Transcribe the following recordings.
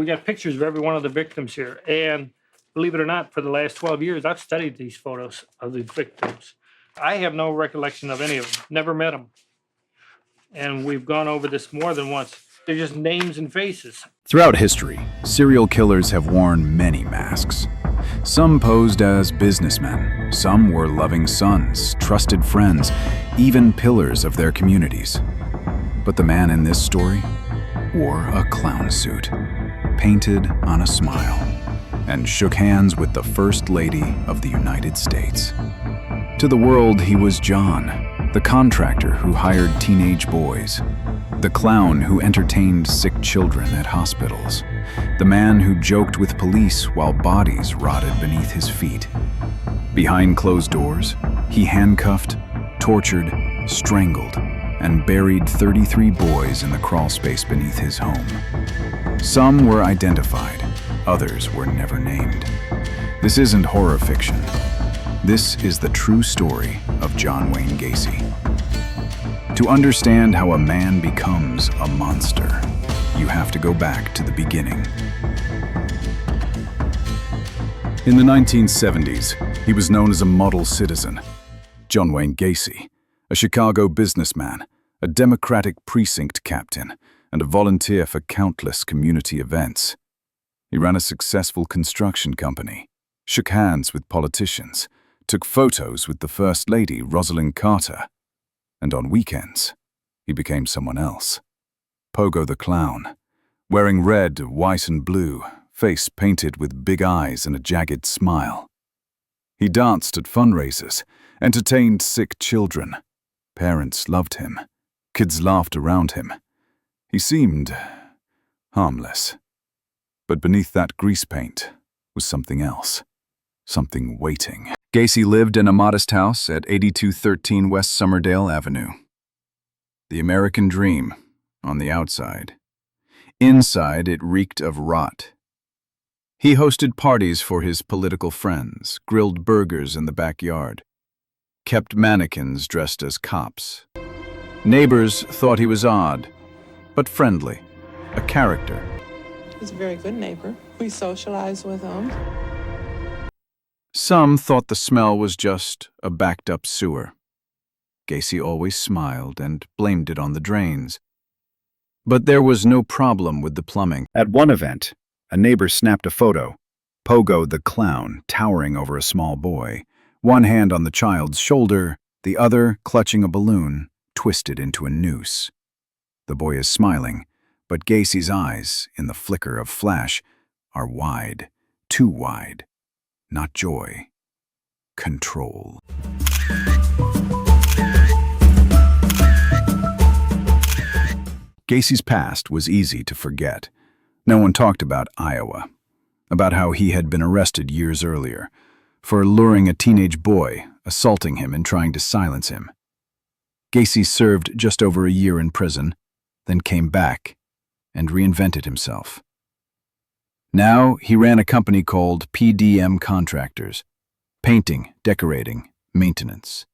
We got pictures of every one of the victims here. And believe it or not, for the last 12 years, I've studied these photos of the victims. I have no recollection of any of them, never met them. And we've gone over this more than once. They're just names and faces. Throughout history, serial killers have worn many masks. Some posed as businessmen, some were loving sons, trusted friends, even pillars of their communities. But the man in this story wore a clown suit, painted on a smile, and shook hands with the First Lady of the United States. To the world, he was John, the contractor who hired teenage boys, the clown who entertained sick children at hospitals, the man who joked with police while bodies rotted beneath his feet. Behind closed doors, he handcuffed, tortured, strangled, and buried 33 boys in the crawlspace beneath his home. Some were identified, others were never named. This isn't horror fiction. This is the true story of John Wayne Gacy. To understand how a man becomes a monster, you have to go back to the beginning. In the 1970s, he was known as a model citizen. John Wayne Gacy, a Chicago businessman, a Democratic precinct captain, and a volunteer for countless community events. He ran a successful construction company, shook hands with politicians, took photos with the First Lady, Rosalind Carter, and on weekends, he became someone else. Pogo the Clown, wearing red, white, and blue, face painted with big eyes and a jagged smile. He danced at fundraisers, entertained sick children. Parents loved him. Kids laughed around him. He seemed harmless. But beneath that grease paint was something else, something waiting. Gacy lived in a modest house at 8213 West Summerdale Avenue. The American dream on the outside. Inside, it reeked of rot. He hosted parties for his political friends, grilled burgers in the backyard, kept mannequins dressed as cops. Neighbors thought he was odd, but friendly, a character. He's a very good neighbor. We socialize with him. Some thought the smell was just a backed-up sewer. Gacy always smiled and blamed it on the drains. But there was no problem with the plumbing. At one event, a neighbor snapped a photo, Pogo the Clown towering over a small boy, one hand on the child's shoulder, the other clutching a balloon, twisted into a noose. The boy is smiling, but Gacy's eyes, in the flicker of flash, are wide, too wide. Not joy, control. Gacy's past was easy to forget. No one talked about Iowa, about how he had been arrested years earlier for luring a teenage boy, assaulting him and trying to silence him. Gacy served just over a year in prison, then came back and reinvented himself. Now he ran a company called PDM Contractors, painting, decorating, maintenance.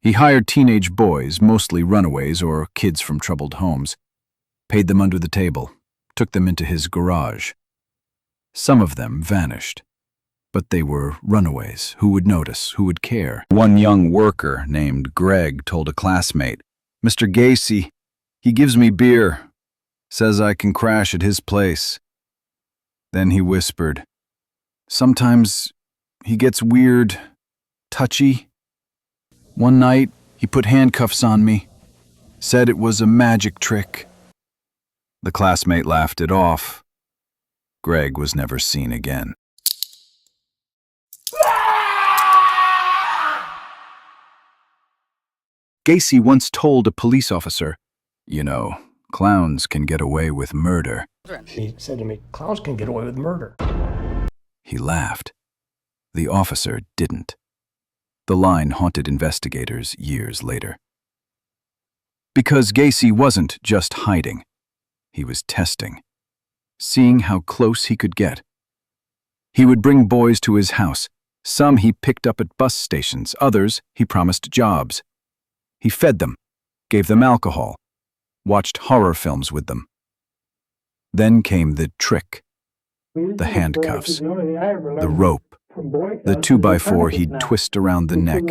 He hired teenage boys, mostly runaways or kids from troubled homes, paid them under the table, took them into his garage. Some of them vanished, but they were runaways who would notice, who would care. One young worker named Greg told a classmate, "Mr. Gacy, he gives me beer, says I can crash at his place." Then he whispered, "Sometimes he gets weird, touchy. One night, he put handcuffs on me, said it was a magic trick." The classmate laughed it off. Greg was never seen again. Gacy once told a police officer, "You know, clowns can get away with murder." She said to me, "Clowns can get away with murder." He laughed. The officer didn't. The line haunted investigators years later. Because Gacy wasn't just hiding. He was testing, seeing how close he could get. He would bring boys to his house. Some he picked up at bus stations, others he promised jobs. He fed them, gave them alcohol, watched horror films with them. Then came the trick, the handcuffs, the rope, the 2x4 he'd twist around the neck.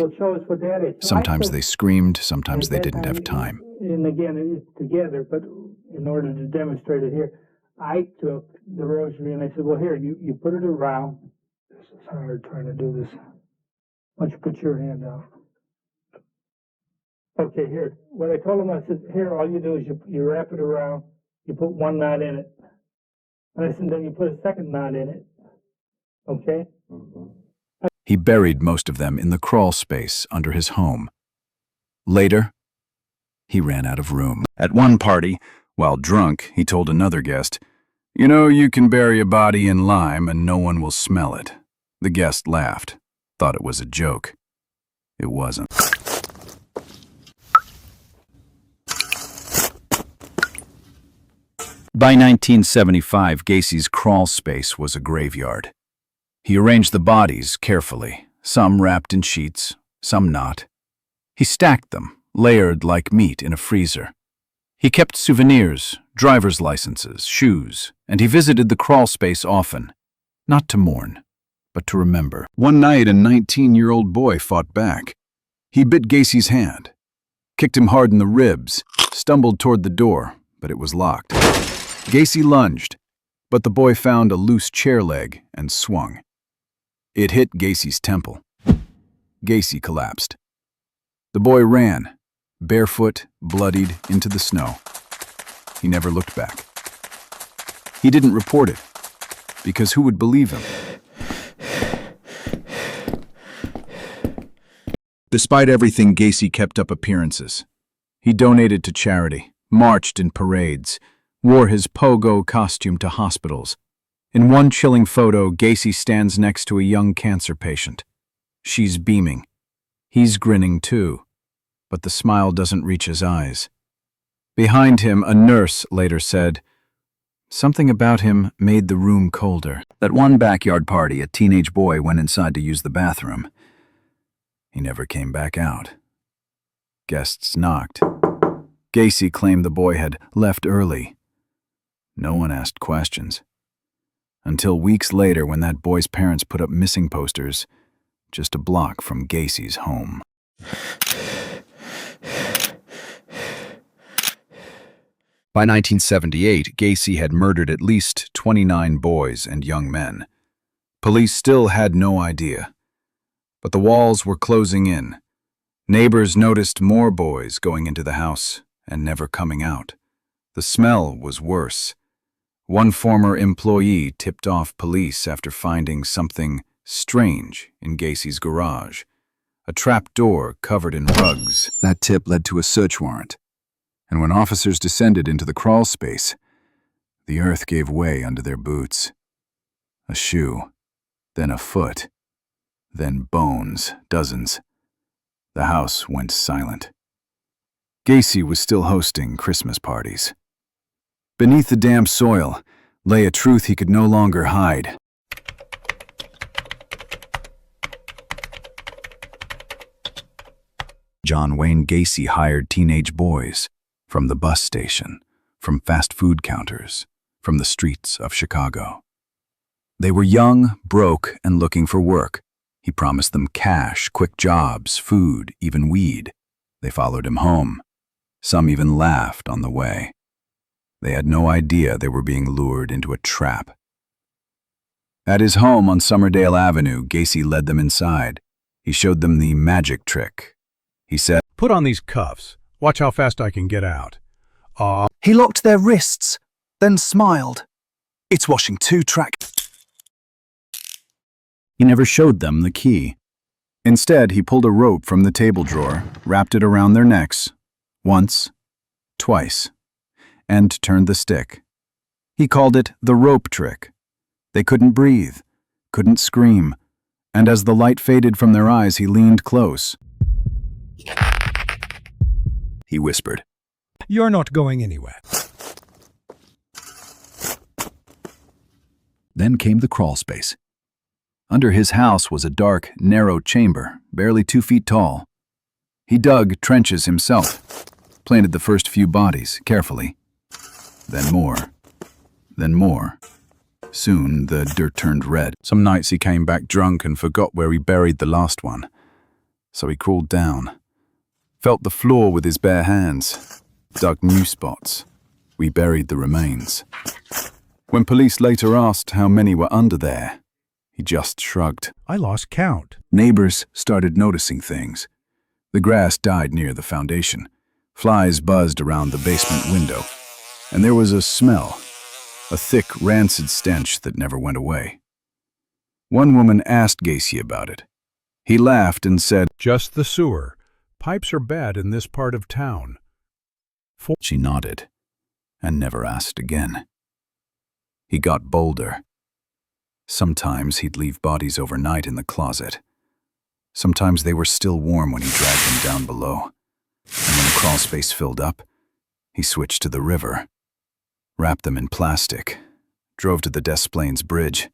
Sometimes they screamed, sometimes they didn't have time. And again, it's together, but in order to demonstrate it here, I took the rosary and I said, well, here, you put it around. This is hard trying to do this. Why don't you put your hand out? Okay, here. What I told him, I said, here, all you do is you wrap it around, you put one knot in it. And I said, then you put a second knot in it. Okay? He buried most of them in the crawl space under his home. Later, he ran out of room. At one party, while drunk, he told another guest, "You know, you can bury a body in lime and no one will smell it." The guest laughed, thought it was a joke. It wasn't. By 1975, Gacy's crawl space was a graveyard. He arranged the bodies carefully, some wrapped in sheets, some not. He stacked them, layered like meat in a freezer. He kept souvenirs, driver's licenses, shoes, and he visited the crawl space often, not to mourn, but to remember. One night, a 19-year-old boy fought back. He bit Gacy's hand, kicked him hard in the ribs, stumbled toward the door, but it was locked. Gacy lunged, but the boy found a loose chair leg and swung. It hit Gacy's temple. Gacy collapsed. The boy ran, barefoot, bloodied, into the snow. He never looked back. He didn't report it, because who would believe him? Despite everything, Gacy kept up appearances. He donated to charity, marched in parades, wore his pogo costume to hospitals. In one chilling photo, Gacy stands next to a young cancer patient. She's beaming. He's grinning too, but the smile doesn't reach his eyes. Behind him, a nurse later said, "Something about him made the room colder." At one backyard party, a teenage boy went inside to use the bathroom. He never came back out. Guests knocked. Gacy claimed the boy had left early. No one asked questions. Until weeks later, when that boy's parents put up missing posters just a block from Gacy's home. By 1978, Gacy had murdered at least 29 boys and young men. Police still had no idea. But the walls were closing in. Neighbors noticed more boys going into the house and never coming out. The smell was worse. One former employee tipped off police after finding something strange in Gacy's garage. A trap door covered in rugs. That tip led to a search warrant. And when officers descended into the crawl space, the earth gave way under their boots. A shoe, then a foot, then bones, dozens. The house went silent. Gacy was still hosting Christmas parties. Beneath the damp soil lay a truth he could no longer hide. John Wayne Gacy hired teenage boys from the bus station, from fast food counters, from the streets of Chicago. They were young, broke, and looking for work. He promised them cash, quick jobs, food, even weed. They followed him home. Some even laughed on the way. They had no idea they were being lured into a trap. At his home on Summerdale Avenue, Gacy led them inside. He showed them the magic trick. He said, "Put on these cuffs. Watch how fast I can get out." He locked their wrists, then smiled. "It's washing 2-track. He never showed them the key. Instead, he pulled a rope from the table drawer, wrapped it around their necks, once, twice, and turned the stick. He called it the rope trick. They couldn't breathe, couldn't scream, and as the light faded from their eyes, he leaned close. He whispered, "You're not going anywhere." Then came the crawl space. Under his house was a dark, narrow chamber, barely 2 feet tall. He dug trenches himself, planted the first few bodies carefully, then more, then more. Soon, the dirt turned red. Some nights he came back drunk and forgot where he buried the last one. So he crawled down, felt the floor with his bare hands, dug new spots. We buried the remains. When police later asked how many were under there, he just shrugged. I lost count. Neighbors started noticing things. The grass died near the foundation. Flies buzzed around the basement window. And there was a smell, a thick, rancid stench that never went away. One woman asked Gacy about it. He laughed and said, Just the sewer. Pipes are bad in this part of town. She nodded and never asked again. He got bolder. Sometimes he'd leave bodies overnight in the closet. Sometimes they were still warm when he dragged them down below. And when the crawl space filled up, he switched to the river, wrapped them in plastic, drove to the Des Plaines Bridge,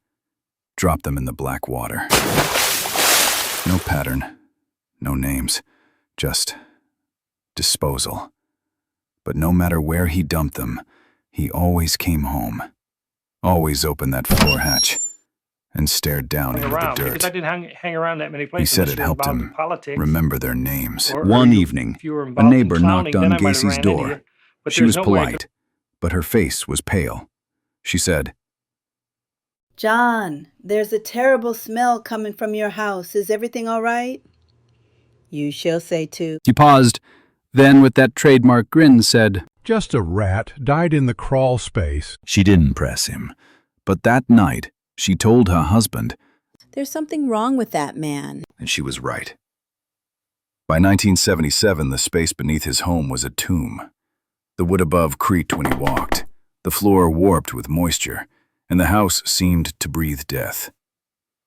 dropped them in the black water. No pattern, no names, just disposal. But no matter where he dumped them, he always came home, always opened that floor hatch, and stared down into the Because I dirt. didn't hang around that many He places. said unless it you were helped involved in him politics. remember their names. Or One you- evening, if you were a involved in neighbor knocked clowning, on then I might have Gacy's ran into door. you. But She there's was no way I polite, but her face was pale. She said, John, there's a terrible smell coming from your house. Is everything all right? You shall say too. He paused, then with that trademark grin said, Just a rat died in the crawl space. She didn't press him. But that night, she told her husband, There's something wrong with that man. and she was right. By 1977, the space beneath his home was a tomb. The wood above creaked when he walked, the floor warped with moisture, and the house seemed to breathe death.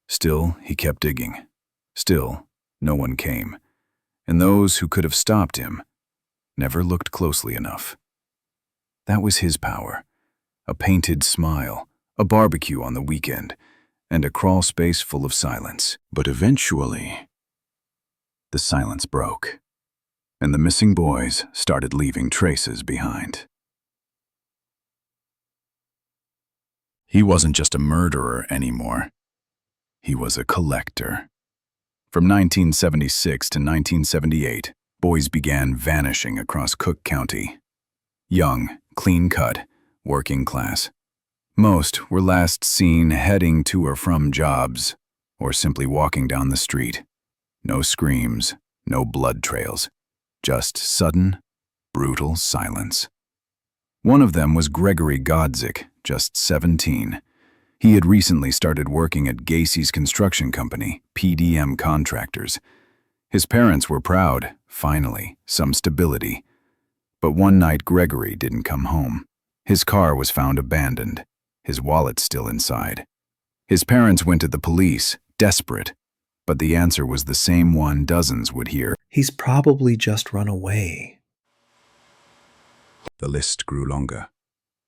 Still, he kept digging. Still, no one came. And those who could have stopped him never looked closely enough. That was his power. A painted smile, a barbecue on the weekend, and a crawl space full of silence. But eventually, the silence broke, and the missing boys started leaving traces behind. He wasn't just a murderer anymore. He was a collector. From 1976 to 1978, boys began vanishing across Cook County. Young, clean-cut, working class. Most were last seen heading to or from jobs, or simply walking down the street. No screams, no blood trails, just sudden, brutal silence. One of them was Gregory Godzik, just 17. He had recently started working at Gacy's construction company, PDM Contractors. His parents were proud, finally, some stability. But one night Gregory didn't come home. His car was found abandoned, his wallet still inside. His parents went to the police, desperate, but the answer was the same one dozens would hear. He's probably just run away. The list grew longer.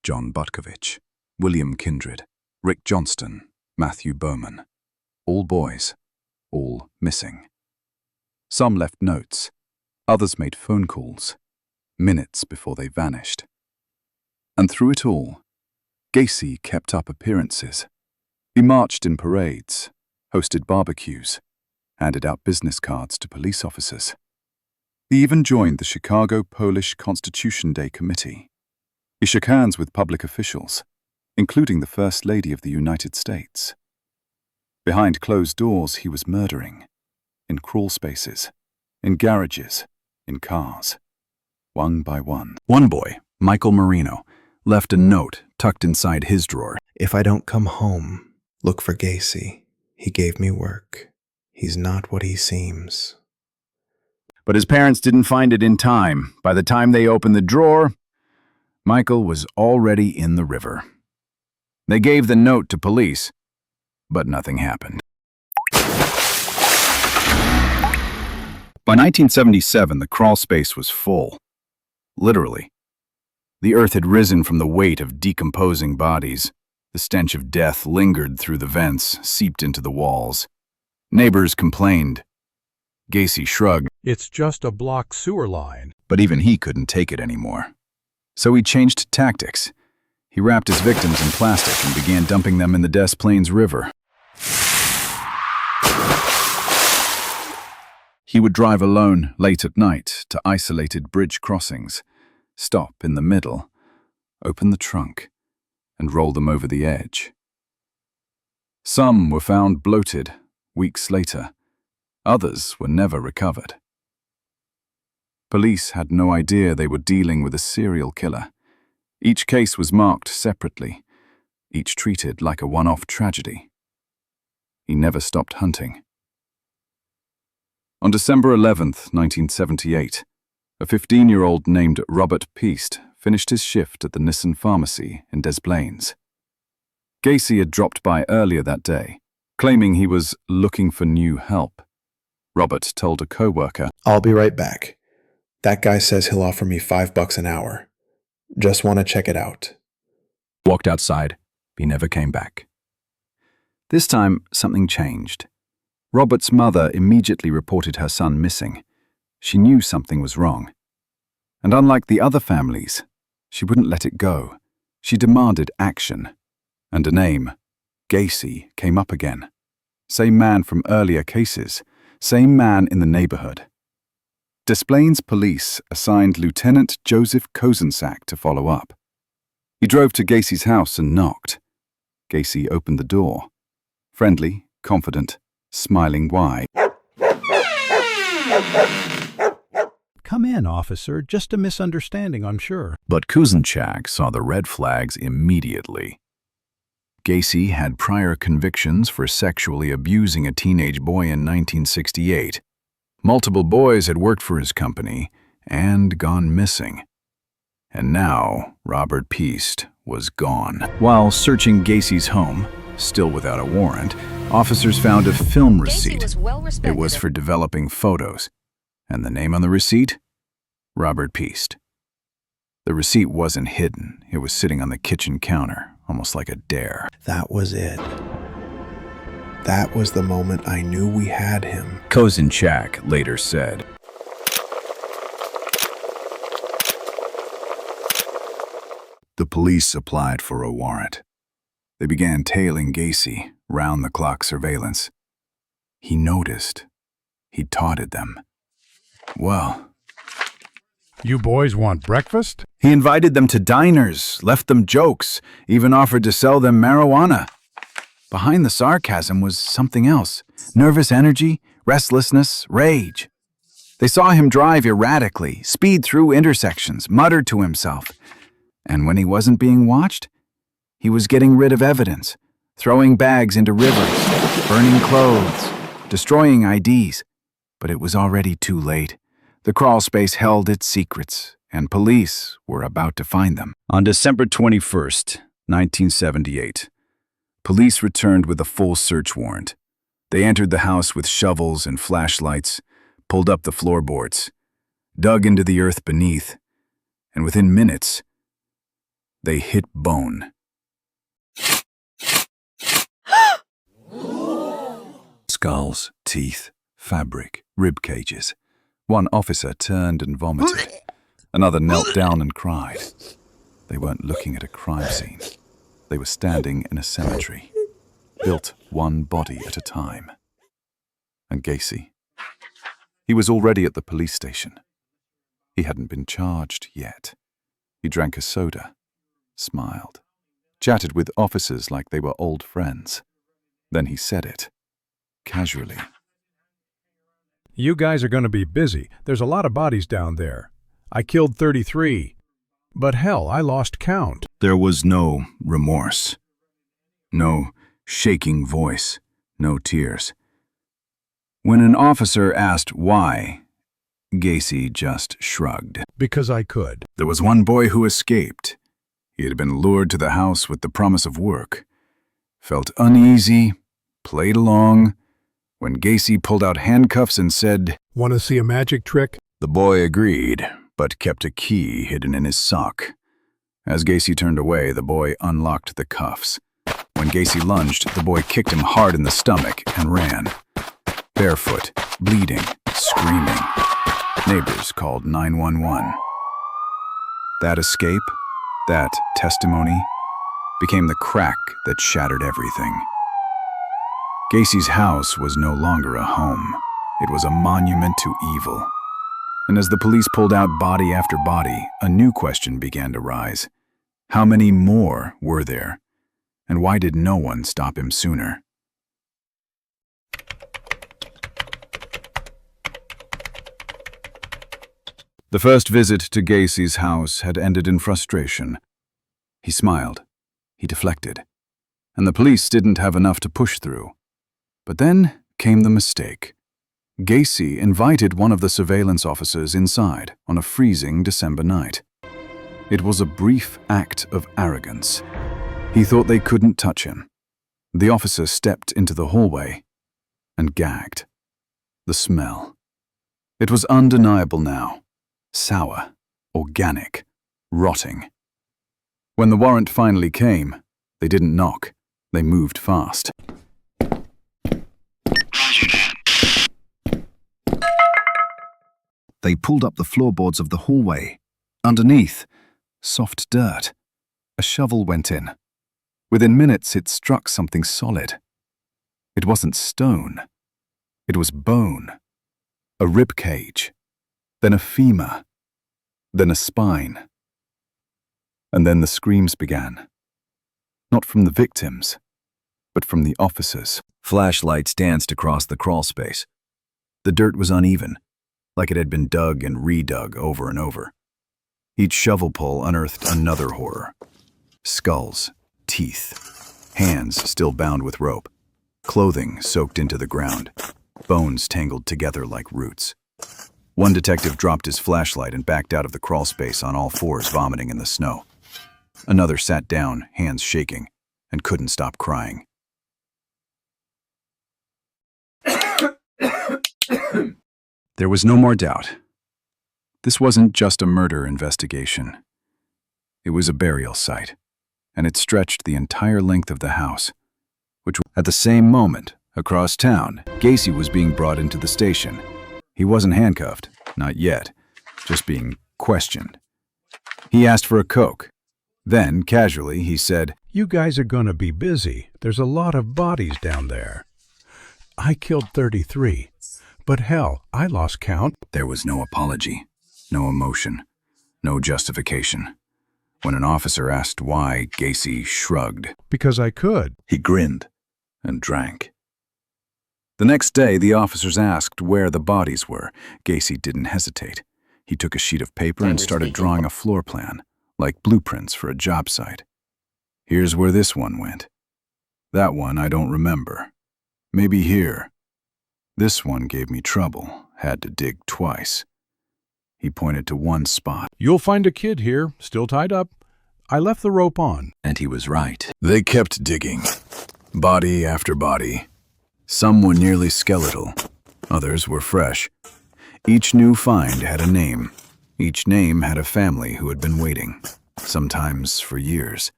John Butkovich, William Kindred, Rick Johnston, Matthew Bowman. All boys, all missing. Some left notes, others made phone calls, minutes before they vanished. And through it all, Gacy kept up appearances. He marched in parades, hosted barbecues, handed out business cards to police officers. He even joined the Chicago Polish Constitution Day Committee. He shook hands with public officials, including the First Lady of the United States. Behind closed doors, he was murdering. In crawl spaces, in garages, in cars. One by one. One boy, Michael Marino, left a note tucked inside his drawer. If I don't come home, look for Gacy. He gave me work. He's not what he seems. But his parents didn't find it in time. By the time they opened the drawer, Michael was already in the river. They gave the note to police, but nothing happened. By 1977, the crawl space was full. Literally. The earth had risen from the weight of decomposing bodies. The stench of death lingered through the vents, seeped into the walls. Neighbors complained. Gacy shrugged, It's just a blocked sewer line. but even he couldn't take it anymore. So he changed tactics. He wrapped his victims in plastic and began dumping them in the Des Plaines River. He would drive alone late at night to isolated bridge crossings, stop in the middle, open the trunk, and roll them over the edge. Some were found bloated weeks later. Others were never recovered. Police had no idea they were dealing with a serial killer. Each case was marked separately, each treated like a one-off tragedy. He never stopped hunting. On December 11th, 1978, a 15-year-old named Robert Piest finished his shift at the Nissan pharmacy in Des Plaines. Gacy had dropped by earlier that day, claiming he was looking for new help. Robert told a co-worker, I'll be right back. That guy says he'll offer me $5 an hour. Just want to check it out. Walked outside. He never came back. This time, something changed. Robert's mother immediately reported her son missing. She knew something was wrong. And unlike the other families, she wouldn't let it go. She demanded action. And a name, Gacy, came up again. Same man from earlier cases, same man in the neighborhood. Des Plaines police assigned Lieutenant Joseph Kozensack to follow up. He drove to Gacy's house and knocked. Gacy opened the door. Friendly, confident, smiling wide. Come in, officer. Just a misunderstanding, I'm sure. But Kozensack saw the red flags immediately. Gacy had prior convictions for sexually abusing a teenage boy in 1968. Multiple boys had worked for his company and gone missing. And now, Robert Piest was gone. While searching Gacy's home, still without a warrant, officers found a film receipt. It was for developing photos. And the name on the receipt? Robert Piest. The receipt wasn't hidden. It was sitting on the kitchen counter, almost like a dare. That was it. That was the moment I knew we had him. Kozensack later said, the police applied for a warrant. They began tailing Gacy, round-the-clock surveillance. He noticed. He taunted them. Well, You boys want breakfast? he invited them to diners, left them jokes, even offered to sell them marijuana. Behind the sarcasm was something else. Nervous energy, restlessness, rage. They saw him drive erratically, speed through intersections, muttered to himself. And when he wasn't being watched, he was getting rid of evidence, throwing bags into rivers, burning clothes, destroying IDs. But it was already too late. The crawl space held its secrets, and police were about to find them. On December 21st, 1978, police returned with a full search warrant. They entered the house with shovels and flashlights, pulled up the floorboards, dug into the earth beneath, and within minutes, they hit bone. Skulls, teeth, fabric, rib cages. One officer turned and vomited. Another knelt down and cried. They weren't looking at a crime scene. They were standing in a cemetery, built one body at a time. And Gacy? He was already at the police station. He hadn't been charged yet. He drank a soda, smiled, chatted with officers like they were old friends. Then he said it, casually. You guys are going to be busy. There's a lot of bodies down there. I killed 33. But hell, I lost count. There was no remorse. No shaking voice. No tears. When an officer asked why, Gacy just shrugged. Because I could. There was one boy who escaped. He had been lured to the house with the promise of work. Felt uneasy, played along. When Gacy pulled out handcuffs and said, Want to see a magic trick? the boy agreed, but kept a key hidden in his sock. As Gacy turned away, the boy unlocked the cuffs. When Gacy lunged, the boy kicked him hard in the stomach and ran. Barefoot, bleeding, screaming. Neighbors called 911. That escape, that testimony, became the crack that shattered everything. Gacy's house was no longer a home. It was a monument to evil. And as the police pulled out body after body, a new question began to rise. How many more were there? And why did no one stop him sooner? The first visit to Gacy's house had ended in frustration. He smiled. He deflected. And the police didn't have enough to push through. But then came the mistake. Gacy invited one of the surveillance officers inside on a freezing December night. It was a brief act of arrogance. He thought they couldn't touch him. The officer stepped into the hallway and gagged. The smell. It was undeniable now. Sour, organic, rotting. When the warrant finally came, they didn't knock. They moved fast. They pulled up the floorboards of the hallway. Underneath, soft dirt. A shovel went in. Within minutes, it struck something solid. It wasn't stone. It was bone. A rib cage. Then a femur. Then a spine. And then the screams began. Not from the victims, but from the officers. Flashlights danced across the crawl space. The dirt was uneven, like it had been dug and redug over and over. Each shovel pull unearthed another horror. Skulls, teeth, hands still bound with rope, clothing soaked into the ground, bones tangled together like roots. One detective dropped his flashlight and backed out of the crawl space on all fours, vomiting in the snow. Another sat down, hands shaking, and couldn't stop crying. There was no more doubt. This wasn't just a murder investigation. It was a burial site, and it stretched the entire length of the house, which at the same moment, across town, Gacy was being brought into the station. He wasn't handcuffed, not yet, just being questioned. He asked for a Coke. Then, casually, he said, You guys are going to be busy. There's a lot of bodies down there. I killed 33, but hell, I lost count. There was no apology, no emotion, no justification. When an officer asked why, Gacy shrugged. Because I could. He grinned and drank. The next day, the officers asked where the bodies were. Gacy didn't hesitate. He took a sheet of paper and started drawing a floor plan, like blueprints for a job site. Here's where this one went. That one I don't remember. Maybe here. This one gave me trouble, had to dig twice. He pointed to one spot. You'll find a kid here, still tied up. I left the rope on. And he was right. They kept digging. Body after body. Some were nearly skeletal. Others were fresh. Each new find had a name. Each name had a family who had been waiting, sometimes for years.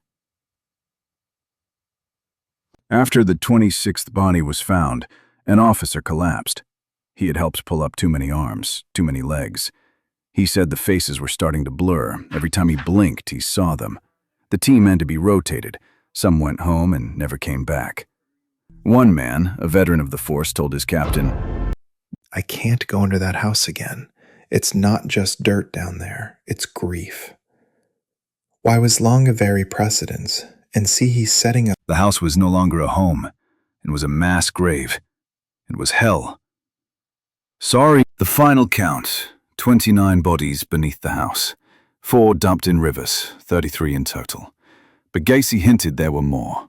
After the 26th body was found, an officer collapsed. He had helped pull up too many arms, too many legs. He said the faces were starting to blur. Every time he blinked, he saw them. The team had to be rotated. Some went home and never came back. One man, a veteran of the force, told his captain, I can't go into that house again. It's not just dirt down there, it's grief. Why was long a very precedence, and see he's setting up. The house was no longer a home. It was a mass grave. It was hell. Sorry. The final count, 29 bodies beneath the house. 4 dumped in rivers, 33 in total. But Gacy hinted there were more.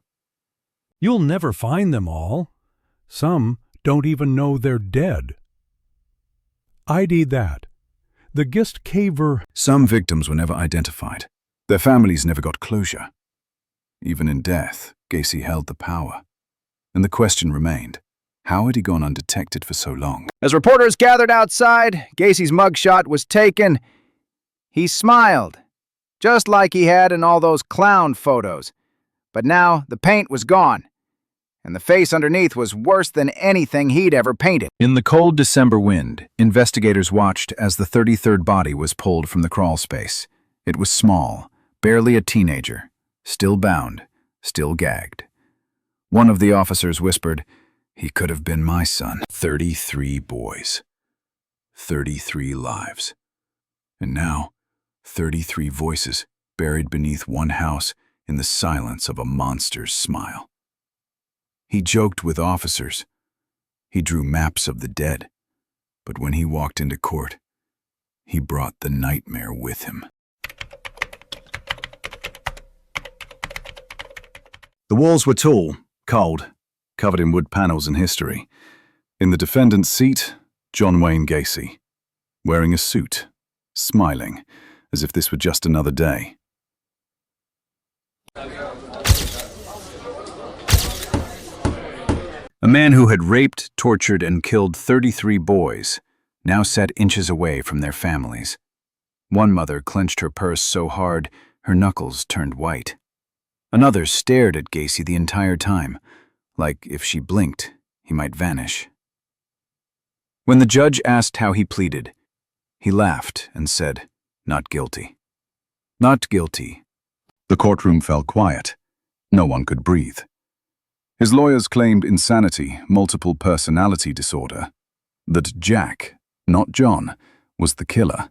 You'll never find them all. Some don't even know they're dead. ID that. The Gist Caver. Some victims were never identified. Their families never got closure. Even in death, Gacy held the power. And the question remained, how had he gone undetected for so long? As reporters gathered outside, Gacy's mugshot was taken. He smiled, just like he had in all those clown photos. But now the paint was gone, and the face underneath was worse than anything he'd ever painted. In the cold December wind, investigators watched as the 33rd body was pulled from the crawl space. It was small, barely a teenager, still bound, still gagged. One of the officers whispered, "He could have been my son." 33 boys. 33 lives. And now, 33 voices buried beneath one house in the silence of a monster's smile. He joked with officers. He drew maps of the dead. But when he walked into court, he brought the nightmare with him. The walls were tall, cold, covered in wood panels and history. In the defendant's seat, John Wayne Gacy, wearing a suit, smiling, as if this were just another day. A man who had raped, tortured, and killed 33 boys now sat inches away from their families. One mother clenched her purse so hard her knuckles turned white. Another stared at Gacy the entire time, like if she blinked, he might vanish. When the judge asked how he pleaded, he laughed and said, "Not guilty. Not guilty." The courtroom fell quiet. No one could breathe. His lawyers claimed insanity, multiple personality disorder, that Jack, not John, was the killer.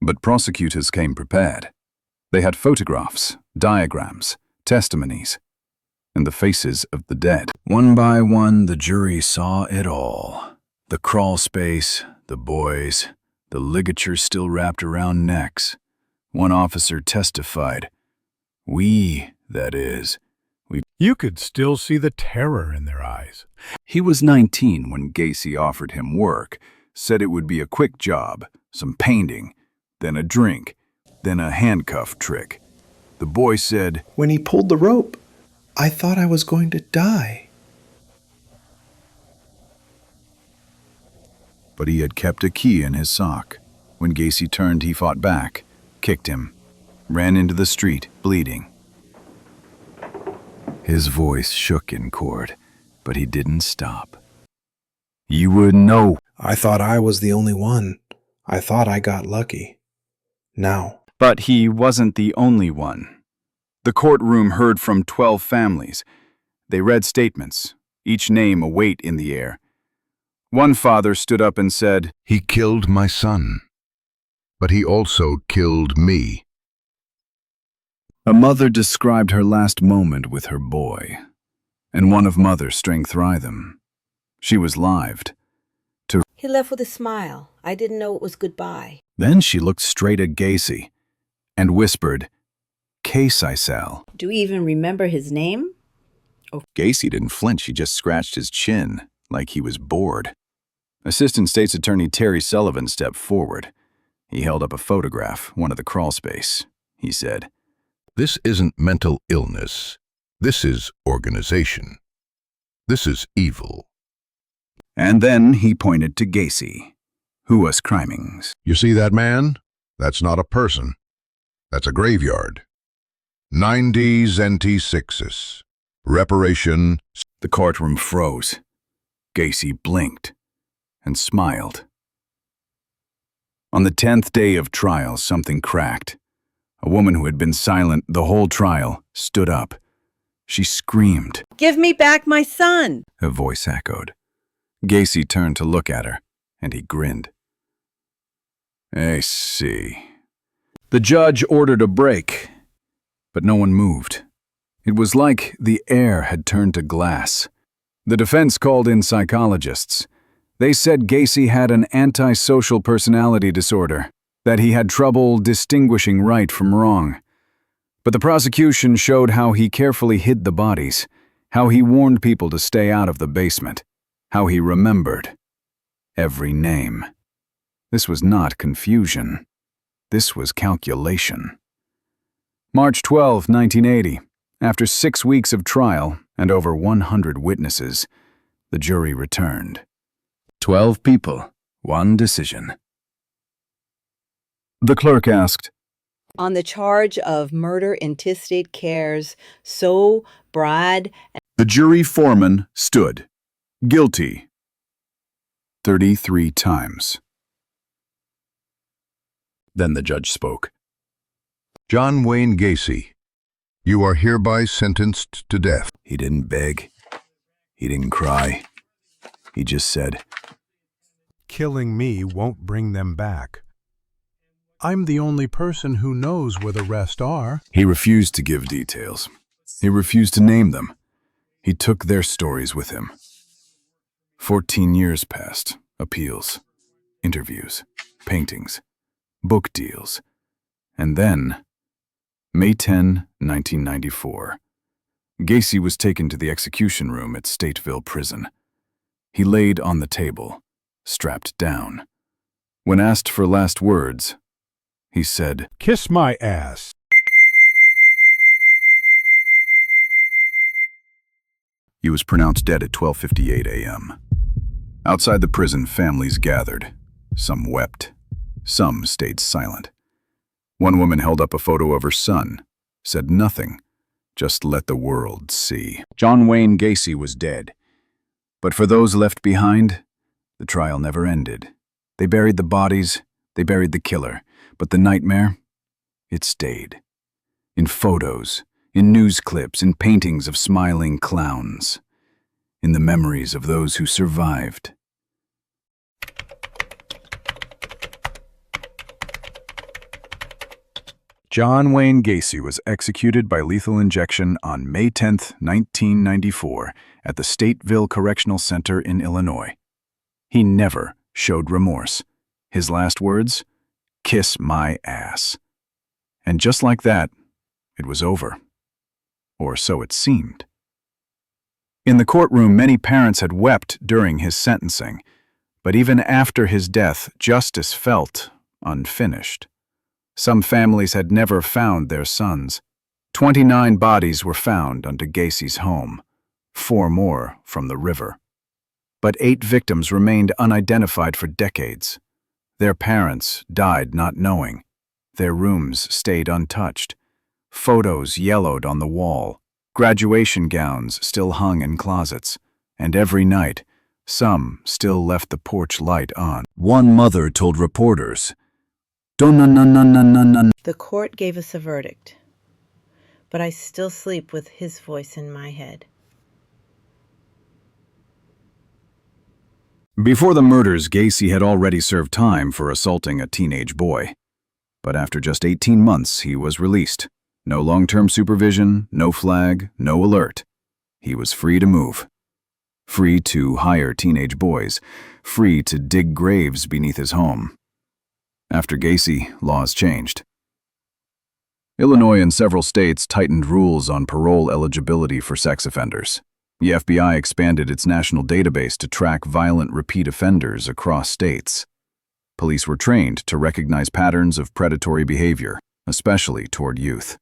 But prosecutors came prepared. They had photographs, diagrams, testimonies, and the faces of the dead. One by one, the jury saw it all. The crawl space, the boys, the ligatures still wrapped around necks. One officer testified, "We, that is, You could still see the terror in their eyes. He was 19 when Gacy offered him work, said it would be a quick job, some painting, then a drink, then a handcuff trick. The boy said, When he pulled the rope, I thought I was going to die. but he had kept a key in his sock. When Gacy turned, he fought back, kicked him, ran into the street, bleeding. His voice shook in court, but he didn't stop. "You wouldn't know." I thought I was the only one. I thought I got lucky. Now, But he wasn't the only one. The courtroom heard from 12 families. They read statements, each name a weight in the air. One father stood up and said, "He killed my son, but he also killed me." A mother described her last moment with her boy, and one of mother's strength them. She was lived. He left with a smile. I didn't know it was goodbye. Then she looked straight at Gacy and whispered, "Case I sell." Do you even remember his name? Gacy didn't flinch, he just scratched his chin, like he was bored. Assistant State's Attorney Terry Sullivan stepped forward. He held up a photograph, one of the crawl space. He said, This isn't mental illness. This is organization. This is evil. and then he pointed to Gacy, who was crimings. You see that man? That's not a person. That's a graveyard. 90s NT6s. Reparation. The courtroom froze. Gacy blinked and smiled. On the 10th day of trial, something cracked. A woman who had been silent the whole trial stood up. She screamed. Give me back my son! Her voice echoed. Gacy turned to look at her, and he grinned. I see. The judge ordered a break, but no one moved. It was like the air had turned to glass. The defense called in psychologists. They said Gacy had an antisocial personality disorder, that he had trouble distinguishing right from wrong. But the prosecution showed how he carefully hid the bodies, how he warned people to stay out of the basement, how he remembered every name. This was not confusion. This was calculation. March 12, 1980. After 6 weeks of trial and over 100 witnesses, the jury returned. 12 people, 1 decision. The clerk asked, On the charge of murder intestate cares, so Brad. The jury foreman stood. Guilty. 33 times. Then the judge spoke. John Wayne Gacy, You are hereby sentenced to death. He didn't beg. He didn't cry. He just said, Killing me won't bring them back. I'm the only person who knows where the rest are. He refused to give details. He refused to name them. He took their stories with him. 14 years passed. Appeals, interviews, paintings, book deals. And then, May 10, 1994, Gacy was taken to the execution room at Stateville Prison. He laid on the table, strapped down. When asked for last words, he said, Kiss my ass. He was pronounced dead at 12:58 a.m. Outside the prison, families gathered. Some wept. Some stayed silent. One woman held up a photo of her son, said nothing, just let the world see. John Wayne Gacy was dead. But for those left behind, the trial never ended. They buried the bodies, they buried the killer, but the nightmare, it stayed. In photos, in news clips, in paintings of smiling clowns, in the memories of those who survived. John Wayne Gacy was executed by lethal injection on May 10, 1994, at the Stateville Correctional Center in Illinois. He never showed remorse. His last words, "Kiss my ass." And just like that, it was over. Or so it seemed. In the courtroom, many parents had wept during his sentencing, but even after his death, justice felt unfinished. Some families had never found their sons. 29 bodies were found under Gacy's home, 4 more from the river. But 8 victims remained unidentified for decades. Their parents died not knowing. Their rooms stayed untouched. Photos yellowed on the wall. Graduation gowns still hung in closets. And every night, some still left the porch light on. One mother told reporters, The court gave us a verdict, but I still sleep with his voice in my head. Before the murders, Gacy had already served time for assaulting a teenage boy. But after just 18 months, he was released. No long-term supervision, no flag, no alert. He was free to move. Free to hire teenage boys. Free to dig graves beneath his home. After Gacy, laws changed. Illinois and several states tightened rules on parole eligibility for sex offenders. The FBI expanded its national database to track violent repeat offenders across states. Police were trained to recognize patterns of predatory behavior, especially toward youth.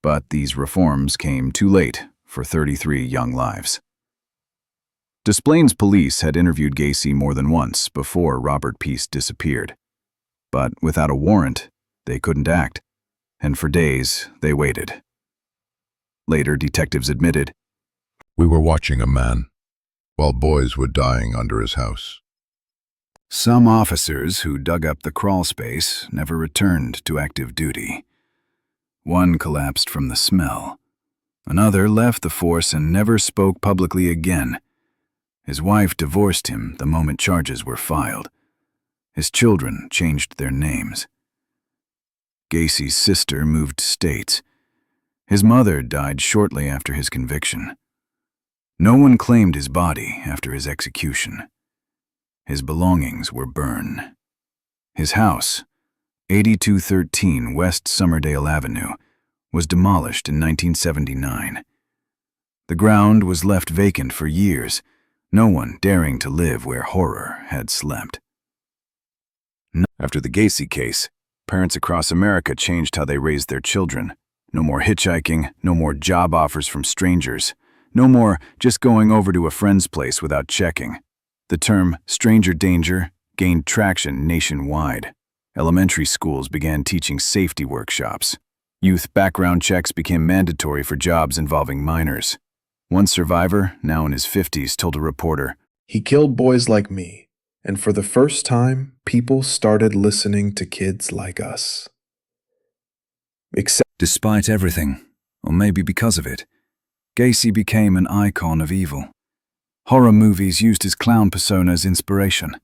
But these reforms came too late for 33 young lives. Des Plaines police had interviewed Gacy more than once before Robert Peace disappeared. But without a warrant, they couldn't act, and for days they waited. Later, detectives admitted, We were watching a man while boys were dying under his house. some officers who dug up the crawl space never returned to active duty. One collapsed from the smell. Another left the force and never spoke publicly again. His wife divorced him the moment charges were filed. His children changed their names. Gacy's sister moved states. His mother died shortly after his conviction. No one claimed his body after his execution. His belongings were burned. His house, 8213 West Summerdale Avenue, was demolished in 1979. The ground was left vacant for years, no one daring to live where horror had slept. After the Gacy case, parents across America changed how they raised their children. No more hitchhiking, no more job offers from strangers, no more just going over to a friend's place without checking. The term stranger danger gained traction nationwide. Elementary schools began teaching safety workshops. Youth background checks became mandatory for jobs involving minors. One survivor, now in his 50s, told a reporter, He killed boys like me, and for the first time, people started listening to kids like us. Despite everything, or maybe because of it, Gacy became an icon of evil. Horror movies used his clown persona as inspiration.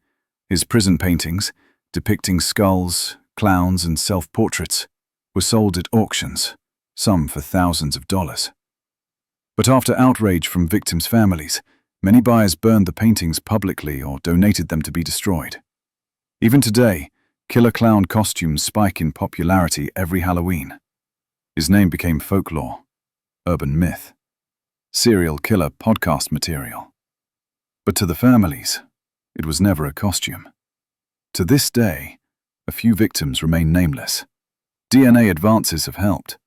His prison paintings, depicting skulls, clowns, and self-portraits, were sold at auctions, some for thousands of dollars. But after outrage from victims' families, many buyers burned the paintings publicly or donated them to be destroyed. Even today, killer clown costumes spike in popularity every Halloween. His name became folklore, urban myth, serial killer podcast material. But to the families, it was never a costume. To this day, a few victims remain nameless. DNA advances have helped.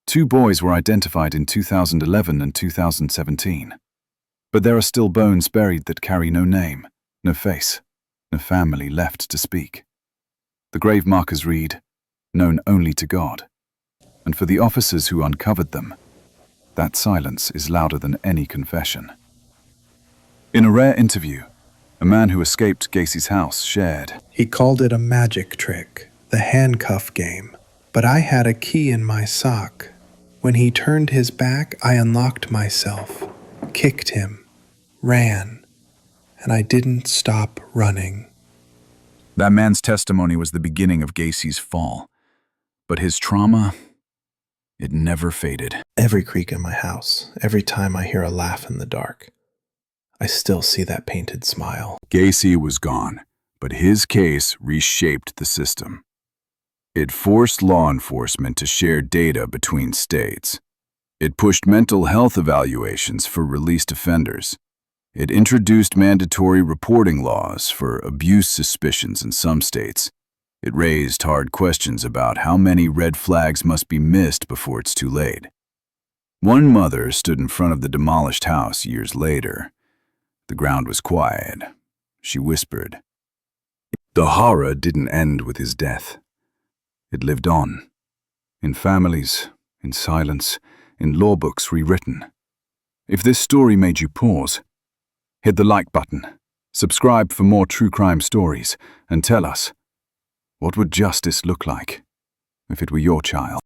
2 boys were identified in 2011 and 2017. But there are still bones buried that carry no name, no face, no family left to speak. The grave markers read, "Known only to God." And for the officers who uncovered them, that silence is louder than any confession. In a rare interview, a man who escaped Gacy's house shared, He called it a magic trick, the handcuff game. But I had a key in my sock. When he turned his back, I unlocked myself, kicked him, ran, and I didn't stop running. That man's testimony was the beginning of Gacy's fall. But his trauma, it never faded. Every creak in my house, every time I hear a laugh in the dark, I still see that painted smile. Gacy was gone, but his case reshaped the system. It forced law enforcement to share data between states. It pushed mental health evaluations for released offenders. It introduced mandatory reporting laws for abuse suspicions in some states. It raised hard questions about how many red flags must be missed before it's too late. One mother stood in front of the demolished house years later. The ground was quiet. She whispered, "The horror didn't end with his death. It lived on, in families, in silence, in law books rewritten." If this story made you pause, hit the like button, subscribe for more true crime stories, and tell us, what would justice look like if it were your child?